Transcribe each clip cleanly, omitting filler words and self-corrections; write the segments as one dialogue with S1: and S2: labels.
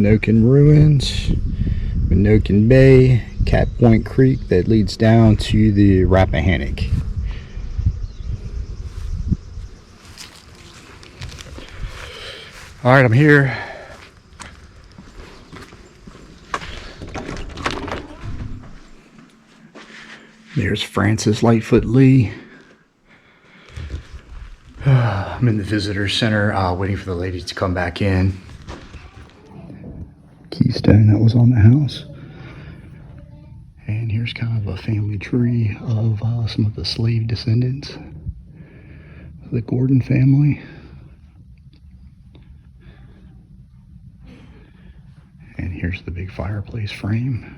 S1: MENOKIN ruins, MENOKIN Bay, Cat Point Creek that leads down to the Rappahannock. All right, I'm here. There's Francis Lightfoot Lee. I'm in the visitor center, waiting for the lady to come back in. Keystone that was on the house. And here's kind of a family tree of some of the slave descendants of the Gordon family. And here's the big fireplace frame.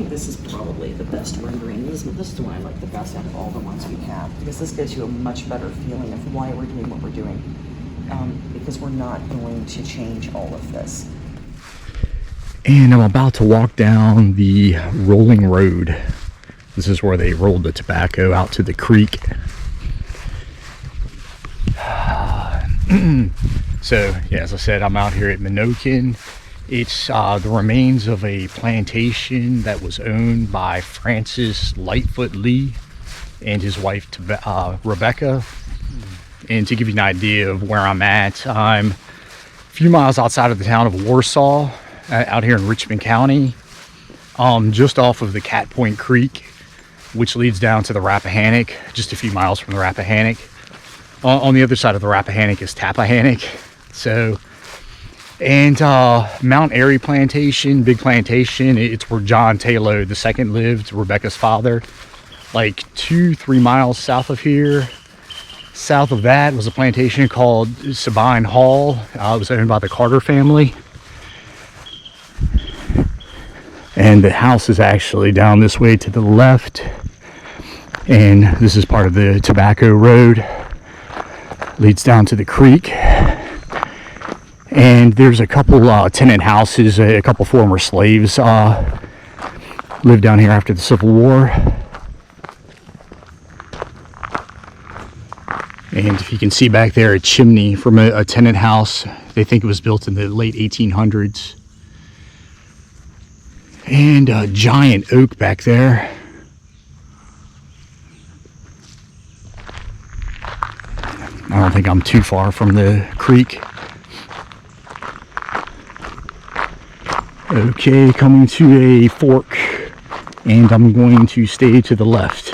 S2: This is probably the best rendering. This is the one I like the best out of all the ones we have, because this gives you a much better feeling of why we're doing what we're doing, because we're not going to change all of this.
S1: And I'm about to walk down the rolling road. This is where they rolled the tobacco out to the creek. So, yeah, as I said, I'm out here at MENOKIN. It's the remains of a plantation that was owned by Francis Lightfoot Lee and his wife, Rebecca. And to give you an idea of where I'm at, I'm a few miles outside of the town of Warsaw, out here in Richmond County, just off of the Cat Point Creek, which leads down to the Rappahannock, just a few miles from the Rappahannock. On the other side of the Rappahannock is Tappahannock. So, and Mount Airy Plantation, big plantation, it's where John Taylor II lived, Rebecca's father. Like 2-3 miles south of here. South of that was a plantation called Sabine Hall. It was owned by the Carter family. And the house is actually down this way to the left. And this is part of the Tobacco Road. Leads down to the creek. And there's a couple tenant houses, a couple former slaves lived down here after the Civil War. And if you can see back there, a chimney from a tenant house. They think it was built in the late 1800s. And a giant oak back there. I don't think I'm too far from the creek. Okay, coming to a fork, and I'm going to stay to the left.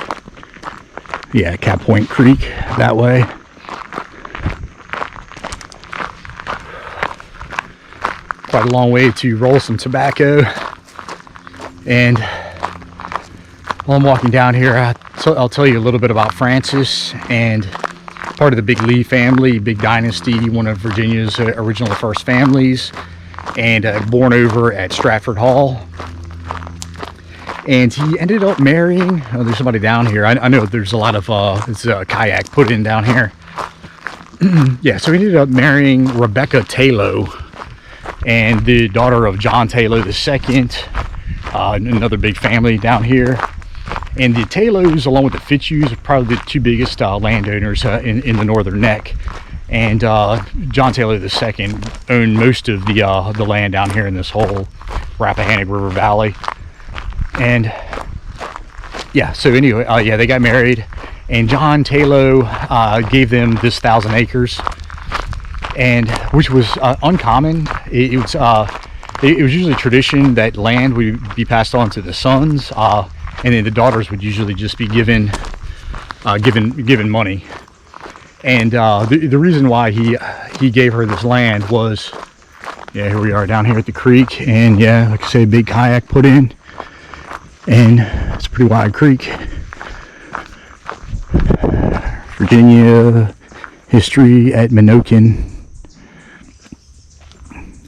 S1: Yeah, Cat Point Creek, that way. Quite a long way to roll some tobacco. And while I'm walking down here, I'll tell you a little bit about Francis, and part of the big Lee family, big dynasty, one of Virginia's original first families. And born over at Stratford Hall. And he ended up marrying, there's somebody down here. I know there's a lot of, it's a kayak put in down here. Yeah, so he ended up marrying Rebecca Taylor, and the daughter of John Taylor II, another big family down here. And the Taylors, along with the Fitzhughes, are probably the two biggest landowners in the Northern Neck. And John Taylor II owned most of the land down here in this whole Rappahannock River Valley. And yeah, so anyway, yeah, they got married, and John Taylor gave them this 1,000 acres, and which was uncommon. It was usually tradition that land would be passed on to the sons, and then the daughters would usually just be given money. And the reason why he gave her this land was, yeah, here we are down here at the creek, and yeah, like I say, big kayak put in, and it's a pretty wide creek. Virginia history at MENOKIN.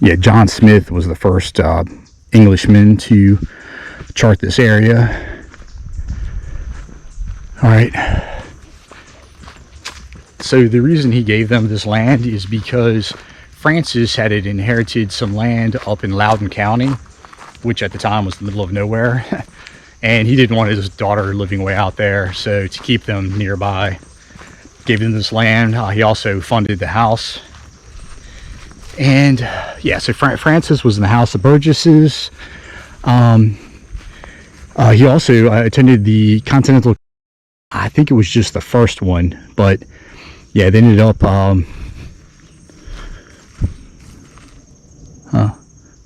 S1: Yeah, John Smith was the first Englishman to chart this area. All right. So the reason he gave them this land is because Francis had inherited some land up in Loudoun County, which at the time was the middle of nowhere. And he didn't want his daughter living way out there, so to keep them nearby, gave them this land. He also funded the house. And yeah, so Francis was in the House of Burgesses. He also attended the Continental, I think it was just the first one, but yeah, they ended up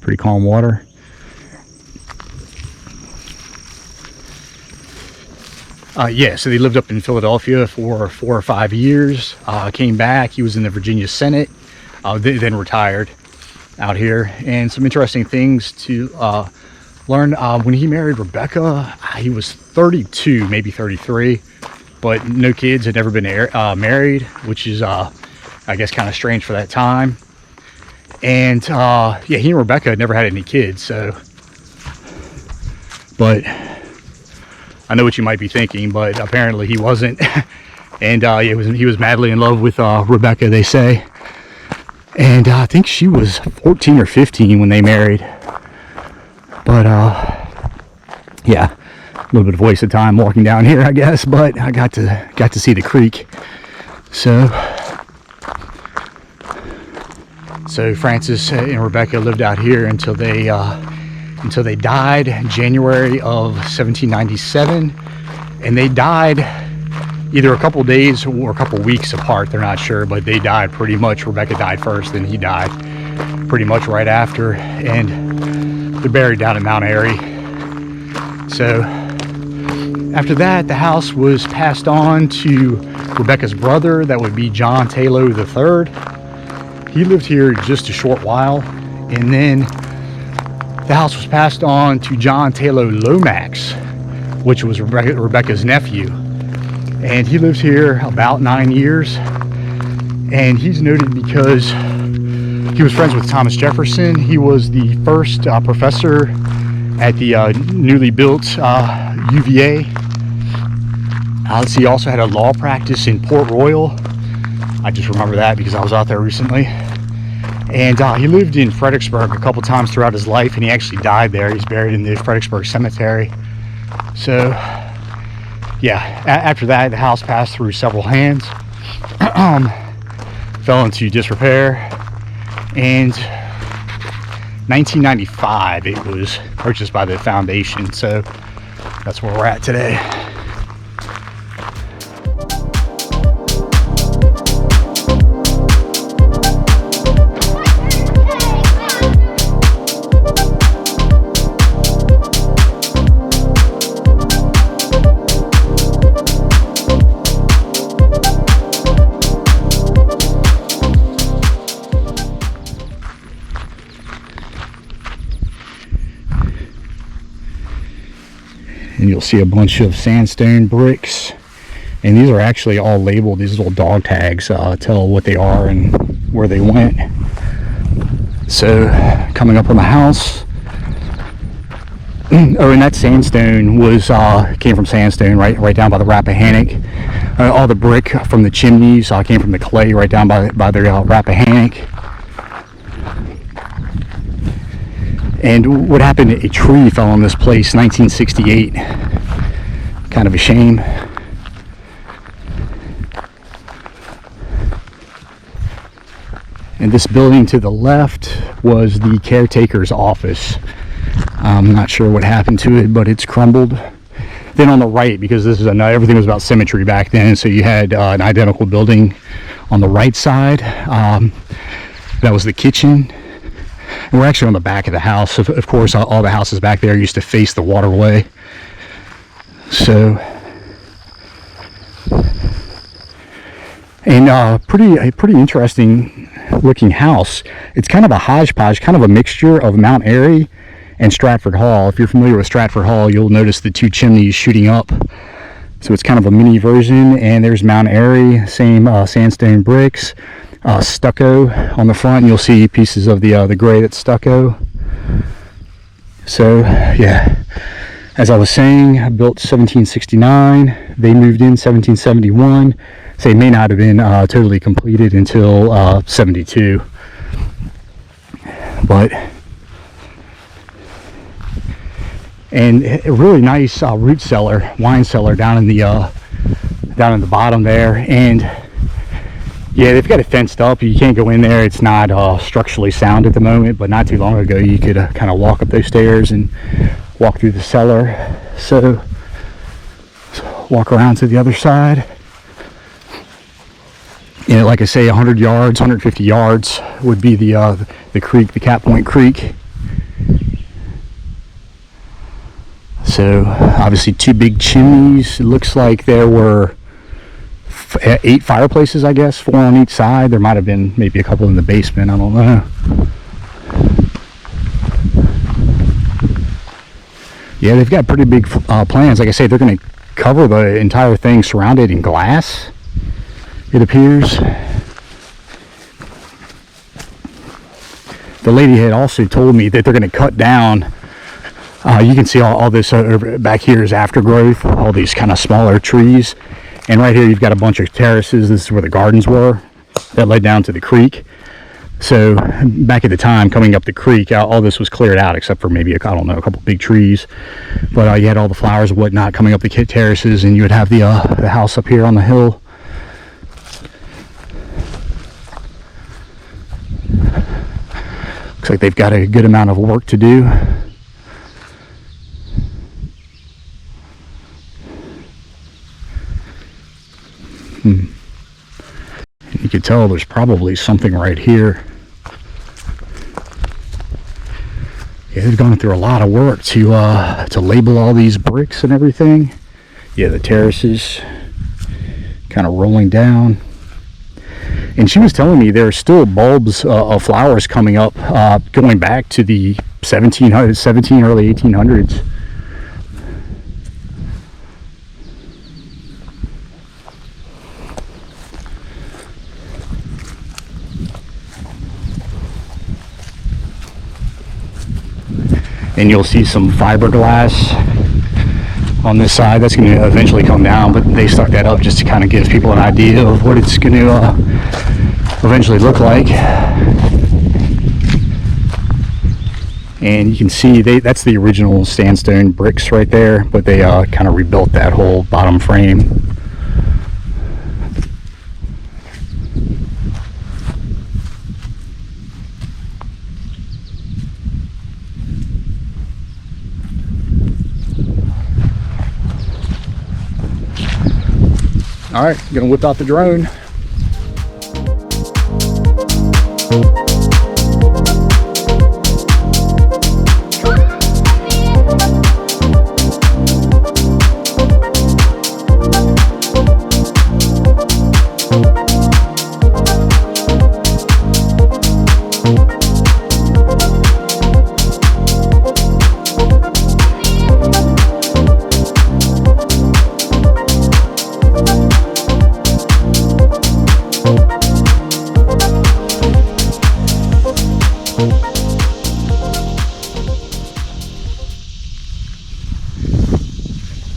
S1: pretty calm water. Yeah, so they lived up in Philadelphia for 4 or 5 years. Came back. He was in the Virginia Senate. They then retired out here. And some interesting things to learn. When he married Rebecca, he was 32, maybe 33, but no kids, had never been married, which is, I guess, kind of strange for that time. And yeah, he and Rebecca had never had any kids. So, but I know what you might be thinking, but apparently he wasn't. And yeah, he was madly in love with Rebecca, they say. And I think she was 14 or 15 when they married. But yeah, a little bit of waste of time walking down here, I guess. But I got to see the creek. So Francis and Rebecca lived out here until they died in January of 1797, and they died either a couple days or a couple weeks apart. They're not sure, but they died pretty much. Rebecca died first, then he died pretty much right after, and they're buried down at Mount Airy. So after that, the house was passed on to Rebecca's brother. That would be John Taylor III. He lived here just a short while, and then the house was passed on to John Taylor Lomax, which was Rebecca's nephew. And he lived here about 9 years. And he's noted because he was friends with Thomas Jefferson. He was the first professor at the newly built UVA. Let's see, he also had a law practice in Port Royal. I just remember that because I was out there recently. And he lived in Fredericksburg a couple times throughout his life, and he actually died there. He's buried in the Fredericksburg Cemetery. So, yeah, after that, the house passed through several hands, fell into disrepair, and 1995 it was purchased by the foundation. So that's where we're at today. And you'll see a bunch of sandstone bricks, and these are actually all labeled. These little dog tags tell what they are and where they went. So coming up on the house, oh, and that sandstone was came from sandstone right down by the Rappahannock. All the brick from the chimneys came from the clay right down by the Rappahannock. And what happened, a tree fell on this place, 1968. Kind of a shame. And this building to the left was the caretaker's office. I'm not sure what happened to it, but it's crumbled. Then on the right, because this is everything was about symmetry back then, so you had an identical building on the right side. That was the kitchen. And we're actually on the back of the house. Of course, all the houses back there used to face the waterway. So, and a pretty interesting looking house. It's kind of a hodgepodge, kind of a mixture of Mount Airy and Stratford Hall. If you're familiar with Stratford Hall, you'll notice the two chimneys shooting up So it's kind of a mini version. And there's Mount Airy, same sandstone bricks, stucco on the front. You'll see pieces of the gray that's stucco. So yeah, as I was saying, built 1769. They moved in 1771. So it may not have been totally completed until 72. But and a really nice root cellar, wine cellar down in the bottom there. And yeah, they've got it fenced up. You can't go in there. It's not structurally sound at the moment, but not too long ago you could kind of walk up those stairs and walk through the cellar. So walk around to the other side. And like I say, 100 yards, 150 yards would be the creek, the Cat Point Creek. So obviously 2 big chimneys. It looks like there were 8 fireplaces, I guess, 4 on each side. There might have been maybe a couple in the basement, I don't know. Yeah, they've got pretty big plans. Like I say, they're going to cover the entire thing surrounded in glass, it appears. The lady had also told me that they're going to cut down. You can see all this back here is aftergrowth, all these kind of smaller trees. And right here you've got a bunch of terraces. This is where the gardens were that led down to the creek. So back at the time, coming up the creek, all this was cleared out except for maybe, I don't know, a couple big trees. But you had all the flowers and whatnot coming up the terraces, and you would have the house up here on the hill. Looks like they've got a good amount of work to do. You can tell there's probably something right here. Yeah, they've gone through a lot of work to label all these bricks and everything. Yeah, the terraces kind of rolling down. And she was telling me there are still bulbs of flowers coming up, going back to the 17, early 1800s. And you'll see some fiberglass on this side. That's going to eventually come down, but they stuck that up just to kind of give people an idea of what it's going to eventually look like. And you can see that's the original sandstone bricks right there, but they kind of rebuilt that whole bottom frame. All right, gonna whip out the drone.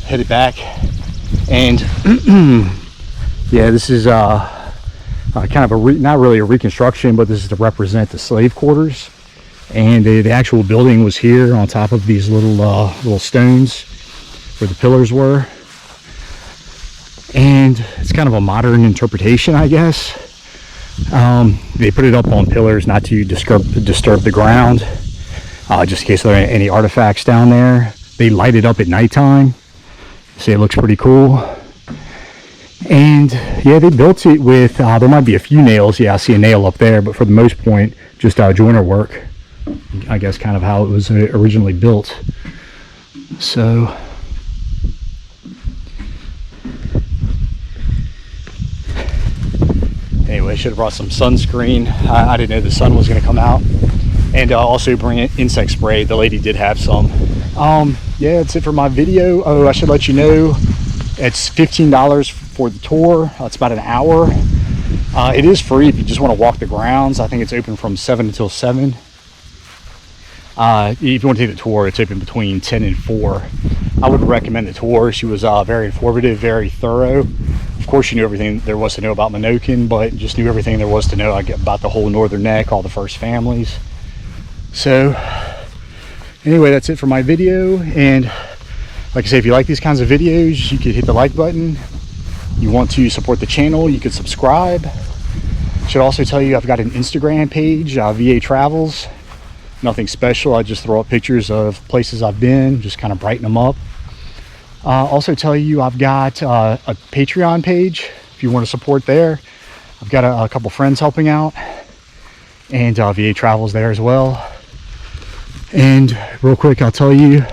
S1: Headed back, and yeah, this is kind of not really a reconstruction, but this is to represent the slave quarters. And the actual building was here on top of these little stones where the pillars were. And it's kind of a modern interpretation, I guess. They put it up on pillars not to disturb the ground, just in case there are any artifacts down there. They light it up at nighttime. See, it looks pretty cool. And yeah, they built it with there might be a few nails. Yeah, I see a nail up there, but for the most part just joiner work, I guess, kind of how it was originally built. So anyway, should have brought some sunscreen. I didn't know the sun was going to come out. And also bring insect spray. The lady did have some. Yeah, that's it for my video. Oh, I should let you know, It's $15 for the tour. It's about an hour. It is free if you just want to walk the grounds. I think it's open from 7 until 7. If you want to take the tour, it's open between 10 and 4. I would recommend the tour. She was very informative, very thorough. Of course, she knew everything there was to know about MENOKIN, but just knew everything there was to know about the whole northern neck, all the first families. So anyway, that's it for my video. And like I say, if you like these kinds of videos, you could hit the like button. You want to support the channel, you could subscribe. Should also tell you I've got an Instagram page, VA Travels. Nothing special, I just throw up pictures of places I've been, just kind of brighten them up. Also tell you I've got a Patreon page if you want to support there. I've got a couple friends helping out, and VA Travels there as well. And real quick, I'll tell you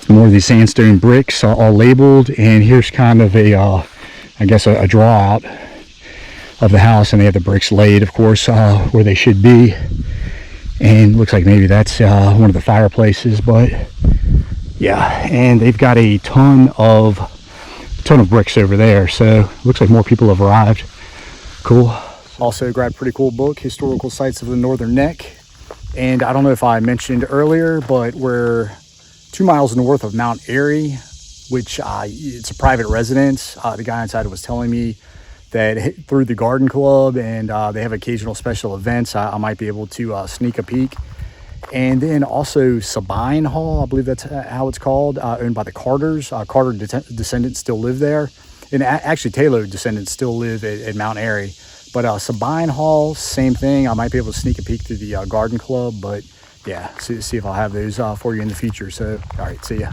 S1: more of these sandstone bricks all labeled, and here's kind of a I guess a draw out of the house, and they have the bricks laid, of course, where they should be. And looks like maybe that's one of the fireplaces, but yeah. And they've got a ton of bricks over there, so looks like more people have arrived. Cool. Also grabbed a pretty cool book, Historical Sites of the Northern Neck. And I don't know if I mentioned earlier, but we're 2 miles north of Mount Airy, which it's a private residence. The guy inside was telling me that through the garden club, and they have occasional special events, I might be able to sneak a peek. And then also Sabine Hall, I believe that's how it's called, owned by the Carters. Carter descendants still live there, and actually Taylor descendants still live at Mount Airy. But Sabine Hall, same thing. I might be able to sneak a peek through the garden club, but yeah, see if I'll have those for you in the future. So all right, see ya.